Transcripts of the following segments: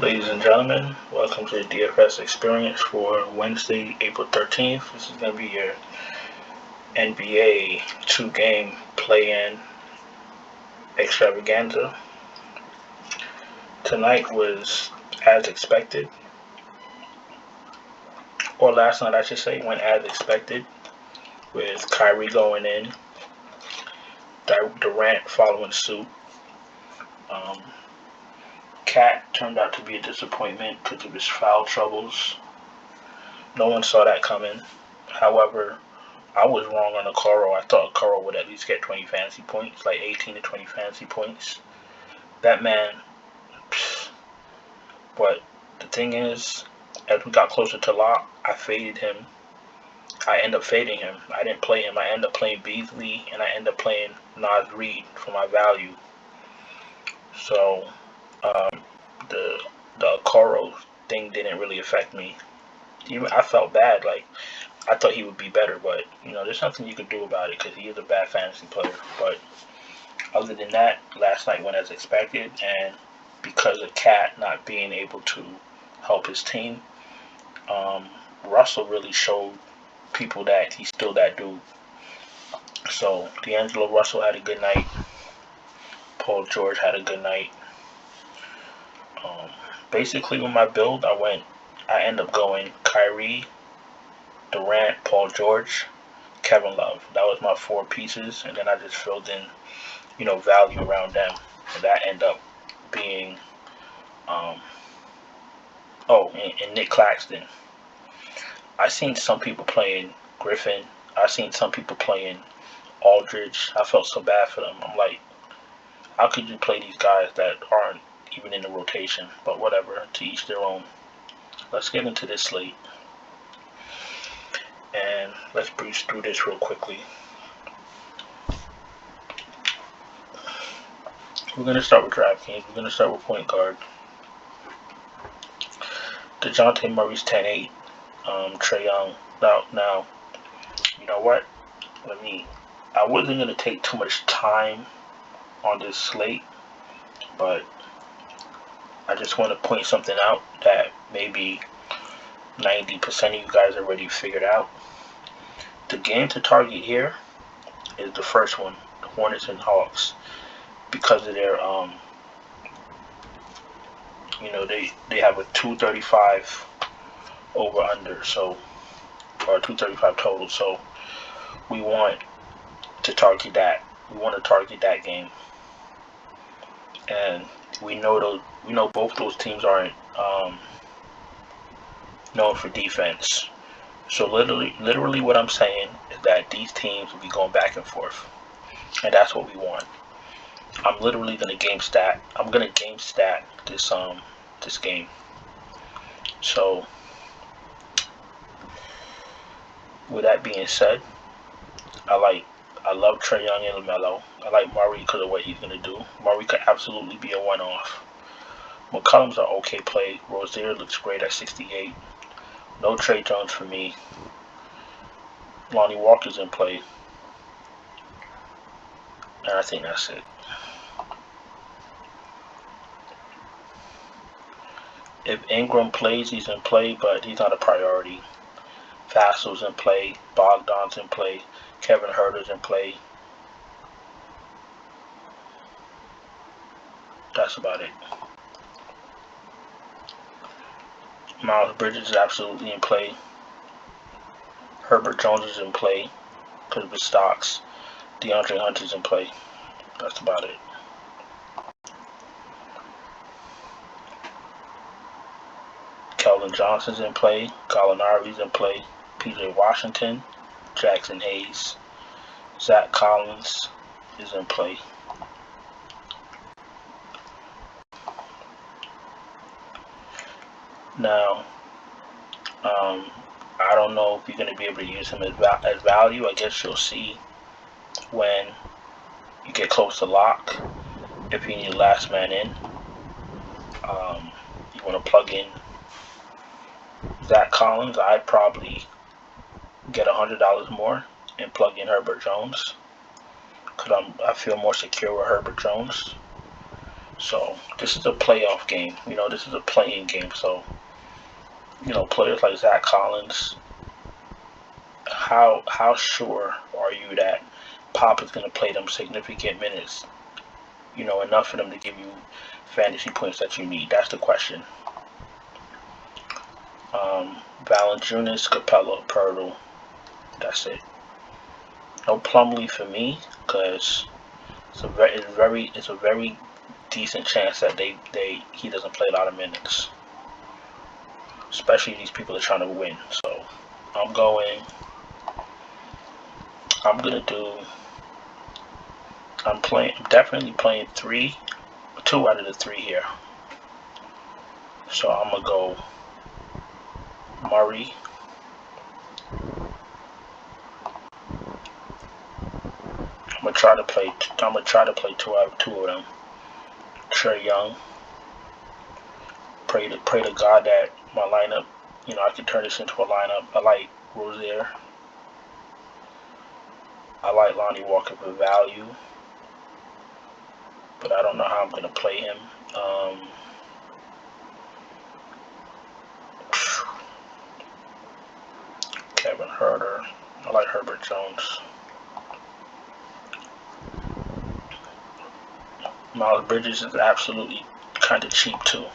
Ladies and gentlemen, welcome to the DFS experience for Wednesday, April 13th. This is going to be your NBA 2-game play-in extravaganza. Tonight was as expected, or last night I should say, went as expected, with Kyrie going in, Durant following suit. Cat turned out to be a disappointment because of his foul troubles. No one saw that coming. However, I was wrong on Okoro. I thought Okoro would at least get 20 fantasy points, like 18 to 20 fantasy points. That man, but the thing is, as we got closer to lock, I faded him. I ended up fading him. I didn't play him. I ended up playing Beasley, and I ended up playing Nas Reed for my value. So, the Okoro thing didn't really affect me. Even I felt bad, like I thought he would be better, but there's nothing you could do about it because he is a bad fantasy player. But other than that, last night went as expected, and because of Cat not being able to help his team, Russell really showed people that he's still that dude. So D'Angelo Russell had a good night. Paul George had a good night. Basically, with my build, I ended up going Kyrie, Durant, Paul George, Kevin Love. That was my four pieces, and then I just filled in, value around them. And that ended up being, and Nick Claxton. I seen some people playing Griffin. I seen some people playing Aldridge. I felt so bad for them. I'm like, how could you play these guys that aren't even in the rotation? But whatever, to each their own. Let's get into this slate. And let's breeze through this real quickly. We're going to start with DraftKings. We're going to start with point guard. DeJounte Murray's 10-8. Trae Young. Now, you know what? I wasn't going to take too much time on this slate, but I just want to point something out that maybe 90% of you guys already figured out. The game to target here is the first one, the Hornets and Hawks, because of their they have a 235 over under, so or 235 total, so we want to target that. We want to target that game, and we know both those teams aren't known for defense. So literally what I'm saying is that these teams will be going back and forth, and that's what we want. I'm literally gonna game stat this game. So with that being said, I love Trae Young and LaMelo. I like Murray because of what he's gonna do. Murray could absolutely be a one-off. McCollum's an okay play. Rozier looks great at 68. No Trey Jones for me. Lonnie Walker's in play. And I think that's it. If Ingram plays, he's in play, but he's not a priority. Vassal's in play. Bogdan's in play. Kevin Huerter's in play. That's about it. Miles Bridges is absolutely in play. Herbert Jones is in play because of his stocks. DeAndre Hunter's in play. That's about it. Keldon Johnson's in play. Gallinari's in play. PJ Washington. Jackson Hayes. Zach Collins is in play. Now, I don't know if you're going to be able to use him as value. I guess you'll see when you get close to lock. If you need last man in, you want to plug in Zach Collins. I'd probably get $100 more and plug in Herbert Jones because I feel more secure with Herbert Jones. So this is a playoff game. This is a playing game. So players like Zach Collins, how sure are you that Pop is going to play them significant minutes? Enough for them to give you fantasy points that you need. That's the question. Valanciunas, Capella, Pirtle. That's it. No Plumlee for me, because it's a very decent chance that he doesn't play a lot of minutes. Especially these people are trying to win. So I'm definitely playing 2 out of the 3 here. So I'm gonna go Murray, I'm gonna try to play 2 out of 2 of them. Trae Young. Pray to God that my lineup, I can turn this into a lineup. I like Rozier. I like Lonnie Walker for value, but I don't know how I'm gonna play him. Kevin Huerter. I like Herbert Jones. Miles Bridges is absolutely kind of cheap too.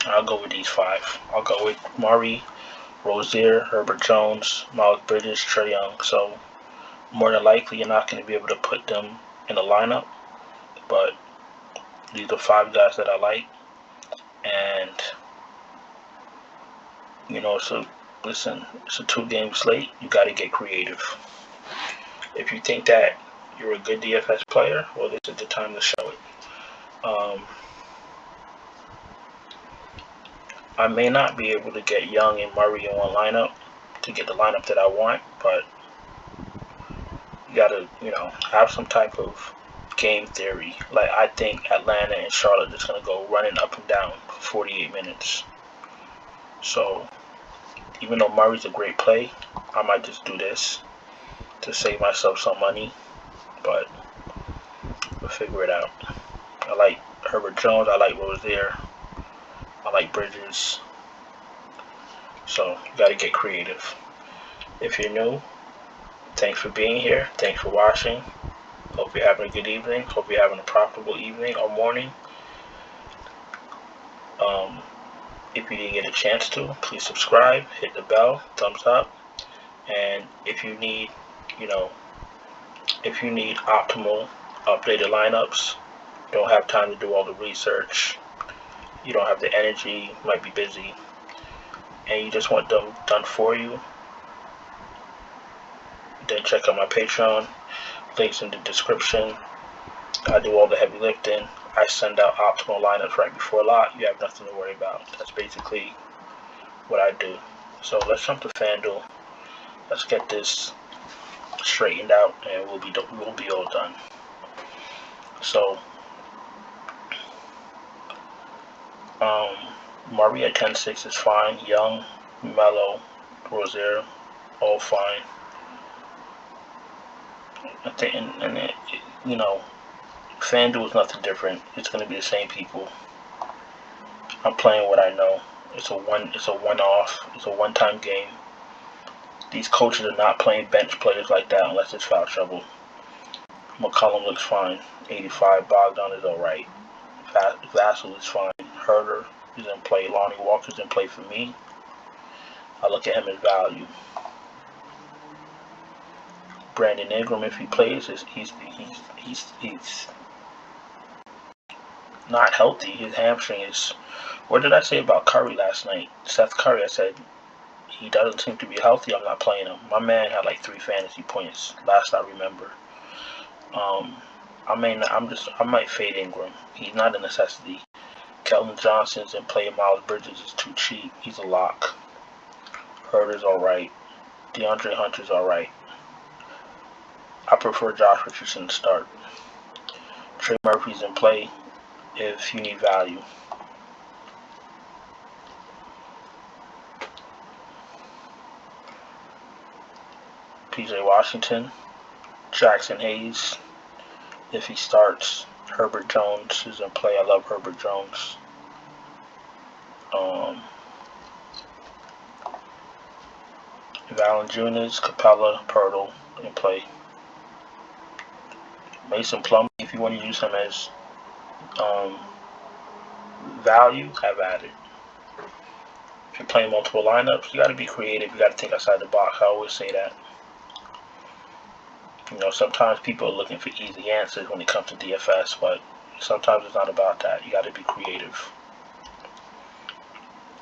I'll go with these 5. I'll go with Murray, Rozier, Herbert Jones, Miles Bridges, Trae Young. So more than likely you're not going to be able to put them in a lineup, but these are 5 guys that I like. And it's a 2-game slate. You got to get creative. If you think that you're a good DFS player, well, this is the time to show it. I may not be able to get Young and Murray in one lineup to get the lineup that I want, but you gotta, have some type of game theory. Like, I think Atlanta and Charlotte is gonna go running up and down for 48 minutes. So, even though Murray's a great play, I might just do this to save myself some money, but we'll figure it out. I like Herbert Jones, I like Rozier, I like Bridges. So, you gotta get creative. If you're new, thanks for being here. Thanks for watching. Hope you're having a good evening. Hope you're having a profitable evening or morning. If you didn't get a chance to, please subscribe, hit the bell, thumbs up. And if you need, optimal updated lineups, don't have time to do all the research, you don't have the energy, might be busy, and you just want them done for you, then check out my Patreon. Links in the description. I do all the heavy lifting. I send out optimal lineups right before lock. You have nothing to worry about. That's basically what I do. So let's jump to FanDuel. Let's get this straightened out, and we'll be all done. So, Murray at 10-6 is fine. Young, Melo, Rozier, all fine. I think, FanDuel is nothing different. It's going to be the same people. I'm playing what I know. It's a one-off. It's a one-time game. These coaches are not playing bench players like that unless it's foul trouble. McCollum looks fine. 85. Bogdan is alright. Vassell is fine. Herter is in play. Lonnie Walker's in play for me. I look at him as value. Brandon Ingram, if he plays, he's not healthy. His hamstring is. What did I say about Curry last night? Seth Curry, I said he doesn't seem to be healthy. I'm not playing him. My man had like 3 fantasy points last I remember. I might fade Ingram. He's not a necessity. Kelvin Johnson's in play. Miles Bridges is too cheap. He's a lock. Herter's alright. DeAndre Hunter's alright. I prefer Josh Richardson to start. Trey Murphy's in play if you need value. PJ Washington, Jackson Hayes, if he starts, Herbert Jones is in play. I love Herbert Jones. Valanciunas, Capella, Pirtle in play. Mason Plumlee, if you want to use him as value, have at it. If you're playing multiple lineups, you got to be creative. You got to think outside the box. I always say that. You know, sometimes people are looking for easy answers when it comes to DFS, but sometimes it's not about that. You got to be creative.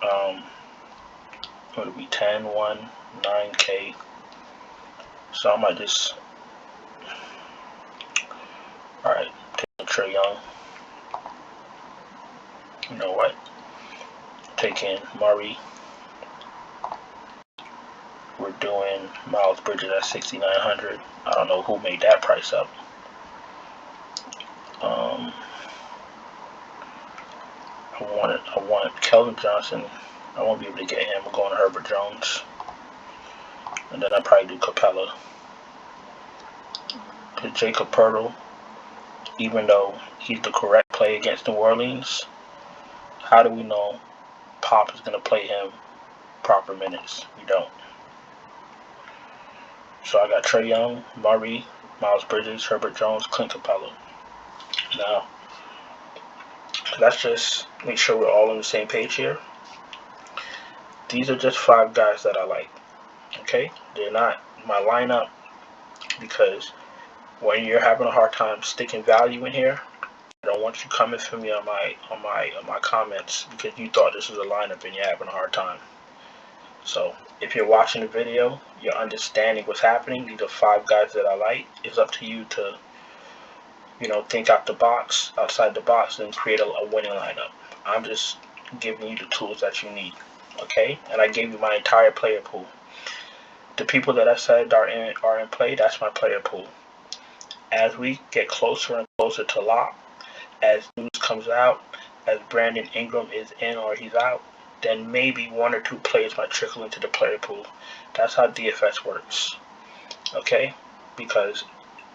What would it be? 10, 1, 9K. So I might just. Alright, taking Trae Young. You know what? Taking Murray. We're doing Miles Bridges at 6,900. I don't know who made that price up. I want Kelvin Johnson. I won't be able to get him. I'm going to Herbert Jones. And then I'll probably do Capella. Because Jacob Pirtle, even though he's the correct play against New Orleans, how do we know Pop is going to play him proper minutes? We don't. So I got Trae Young, Murray, Miles Bridges, Herbert Jones, Clint Capella. Now, let's just make sure we're all on the same page here. These are just 5 guys that I like. Okay? They're not my lineup, because when you're having a hard time sticking value in here, I don't want you coming for me on my comments because you thought this was a lineup and you're having a hard time. So if you're watching the video, you're understanding what's happening. These are 5 guys that I like. It's up to you to, you know, think outside the box, and create a winning lineup. I'm just giving you the tools that you need. Okay? And I gave you my entire player pool. The people that I said are in play, that's my player pool. As we get closer and closer to lock, as news comes out, as Brandon Ingram is in or he's out, then maybe 1 or 2 players might trickle into the player pool. That's how DFS works. Okay? Because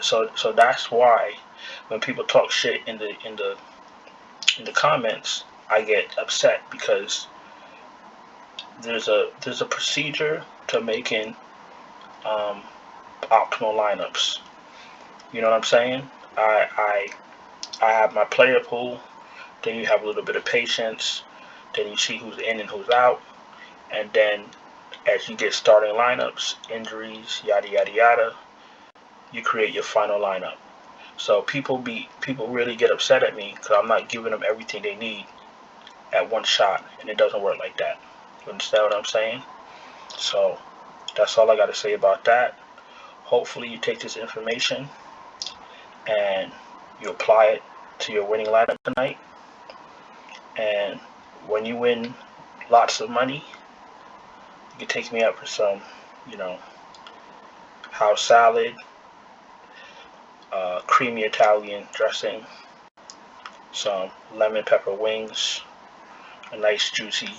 so that's why when people talk shit in the comments, I get upset, because there's a procedure to making optimal lineups. You know what I'm saying? I have my player pool, then you have a little bit of patience, then you see who's in and who's out, and then as you get starting lineups, injuries, yada yada yada, you create your final lineup. So people really get upset at me because I'm not giving them everything they need at one shot, and it doesn't work like that. You understand what I'm saying? So that's all I got to say about that. Hopefully you take this information and you apply it to your winning lineup tonight. And when you win lots of money, you can take me out for some, you know, house salad, creamy Italian dressing, some lemon pepper wings, a nice juicy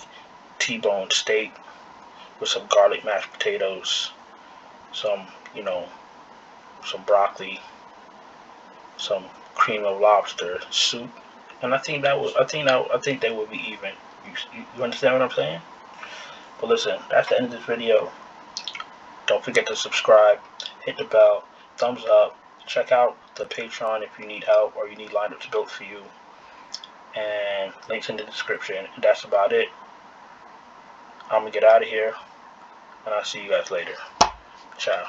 T-bone steak with some garlic mashed potatoes, some, you know, some broccoli, some cream of lobster soup, and I think they would be even. You understand what I'm saying? But listen, that's the end of this video. Don't forget to subscribe, hit the bell, thumbs up, check out the Patreon if you need help or you need lineups built for you, and links in the description. And that's about it. I'm gonna get out of here, and I'll see you guys later. Ciao.